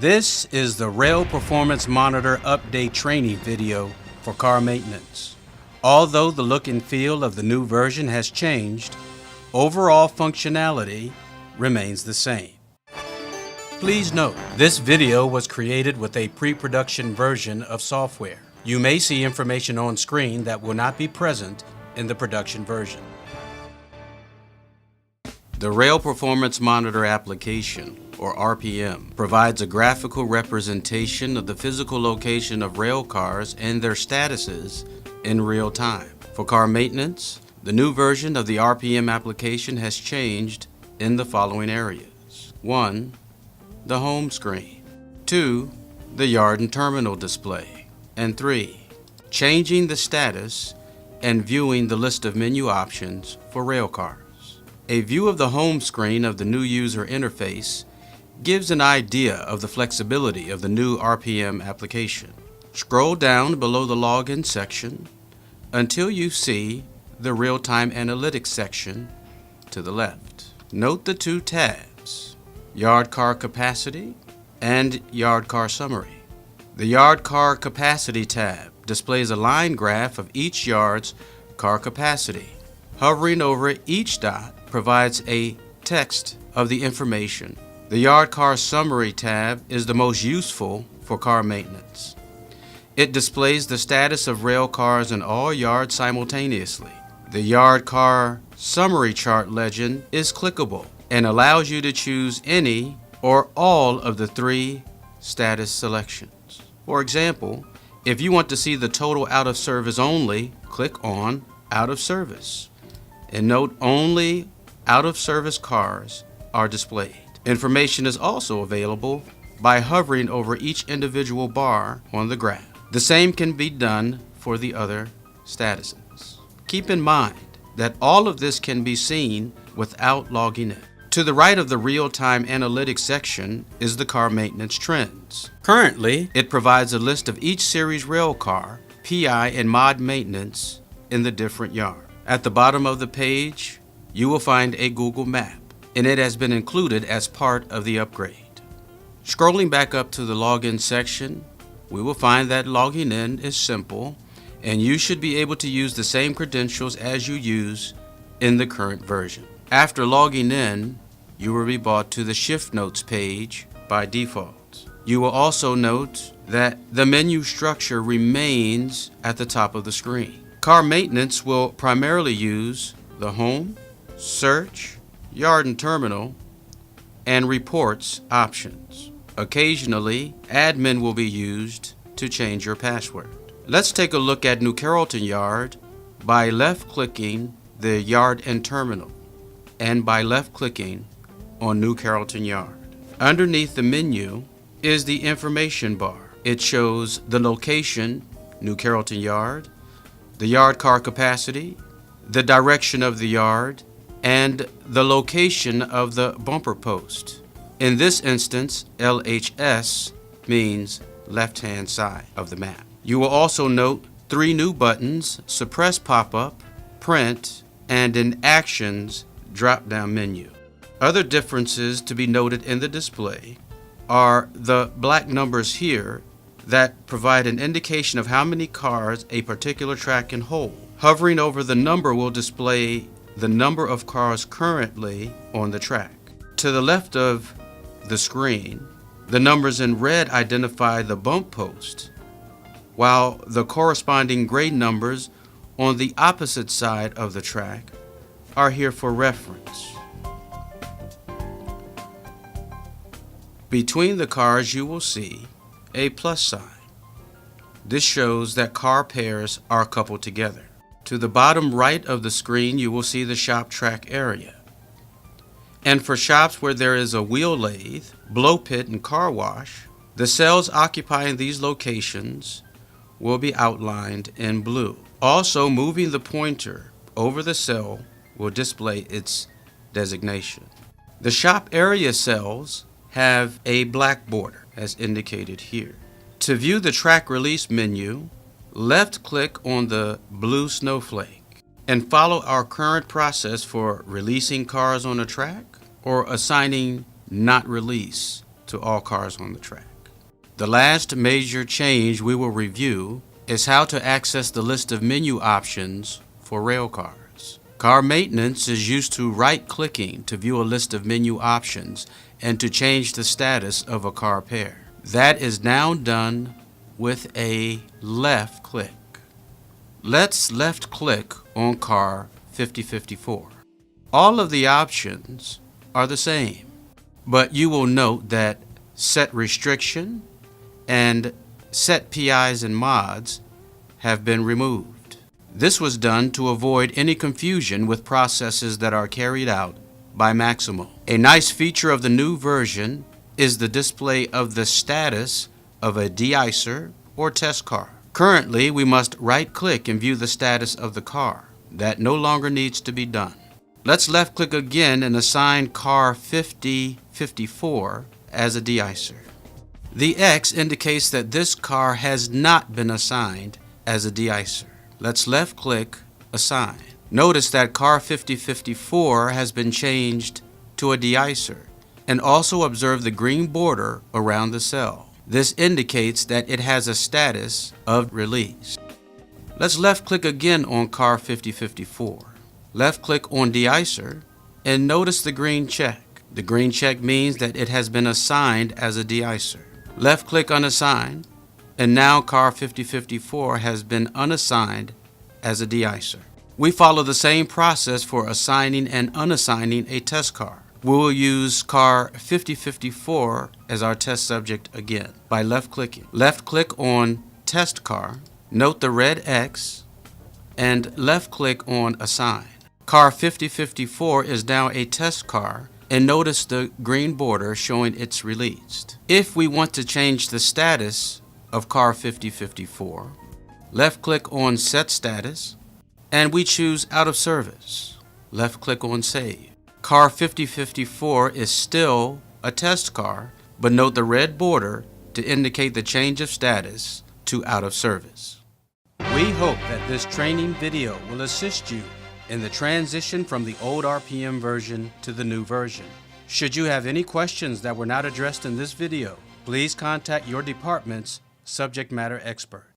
This is the Rail Performance Monitor Update training video for car maintenance. Although the look and feel of the new version has changed, overall functionality remains the same. Please note, this video was created with a pre-production version of software. You may see information on screen that will not be present in the production version. The Rail Performance Monitor application, or RPM, provides a graphical representation of the physical location of rail cars and their statuses in real time. For car maintenance, the new version of the RPM application has changed in the following areas. 1. The home screen. 2. The yard and terminal display. And 3. Changing the status and viewing the list of menu options for rail cars. A view of the home screen of the new user interface gives an idea of the flexibility of the new RPM application. Scroll down below the login section until you see the real-time analytics section to the left. Note the two tabs, Yard Car Capacity and Yard Car Summary. The Yard Car Capacity tab displays a line graph of each yard's car capacity. Hovering over each dot provides a text of the information. The Yard Car Summary tab is the most useful for car maintenance. It displays the status of rail cars in all yards simultaneously. The Yard Car Summary chart legend is clickable and allows you to choose any or all of the 3 status selections. For example, if you want to see the total out of service only, click on Out of Service. And note only out of service cars are displayed. Information is also available by hovering over each individual bar on the graph. The same can be done for the other statuses. Keep in mind that all of this can be seen without logging in. To the right of the real-time analytics section is the car maintenance trends. Currently, it provides a list of each series rail car, PI, and mod maintenance in the different yards. At the bottom of the page, you will find a Google map, and it has been included as part of the upgrade. Scrolling back up to the login section, we will find that logging in is simple, and you should be able to use the same credentials as you use in the current version. After logging in, you will be brought to the Shift Notes page by default. You will also note that the menu structure remains at the top of the screen. Car maintenance will primarily use the Home, Search, Yard and Terminal, and Reports options. Occasionally, Admin will be used to change your password. Let's take a look at New Carrollton Yard by left-clicking the Yard and Terminal and by left-clicking on New Carrollton Yard. Underneath the menu is the information bar. It shows the location, New Carrollton Yard, the yard car capacity, the direction of the yard, and the location of the bumper post. In this instance, LHS means left-hand side of the map. You will also note 3 new buttons, Suppress Pop-up, Print, and an Actions drop-down menu. Other differences to be noted in the display are the black numbers here that provide an indication of how many cars a particular track can hold. Hovering over the number will display the number of cars currently on the track. To the left of the screen, the numbers in red identify the bump post, while the corresponding gray numbers on the opposite side of the track are here for reference. Between the cars you will see a plus sign. This shows that car pairs are coupled together. To the bottom right of the screen, you will see the shop track area. And for shops where there is a wheel lathe, blow pit, and car wash, the cells occupying these locations will be outlined in blue. Also, moving the pointer over the cell will display its designation. The shop area cells have a black border, as indicated here. To view the track release menu, left-click on the blue snowflake and follow our current process for releasing cars on a track or assigning not release to all cars on the track. The last major change we will review is how to access the list of menu options for railcars. Car maintenance is used to right-clicking to view a list of menu options and to change the status of a car pair. That is now done with a left click. Let's left click on car 5054. All of the options are the same, but you will note that set restriction and set PIs and mods have been removed. This was done to avoid any confusion with processes that are carried out by Maximo. A nice feature of the new version is the display of the status of a de-icer or test car. Currently, we must right-click and view the status of the car. That no longer needs to be done. Let's left-click again and assign car 5054 as a de-icer. The X indicates that this car has not been assigned as a de-icer. Let's left-click Assign. Notice that car 5054 has been changed to a de-icer, and also observe the green border around the cell. This indicates that it has a status of release. Let's left-click again on car 5054. Left-click on de-icer and notice the green check. The green check means that it has been assigned as a de-icer. Left-click Unassign, and now car 5054 has been unassigned as a de-icer. We follow the same process for assigning and unassigning a test car. We will use car 5054 as our test subject again by left-clicking. Left-click on Test Car, note the red X, and left-click on Assign. Car 5054 is now a test car, and notice the green border showing it's released. If we want to change the status of car 5054, left-click on Set Status, and we choose Out of Service. Left-click on Save. Car 5054 is still a test car, but note the red border to indicate the change of status to Out of Service. We hope that this training video will assist you in the transition from the old RPM version to the new version. Should you have any questions that were not addressed in this video, please contact your department's subject matter expert.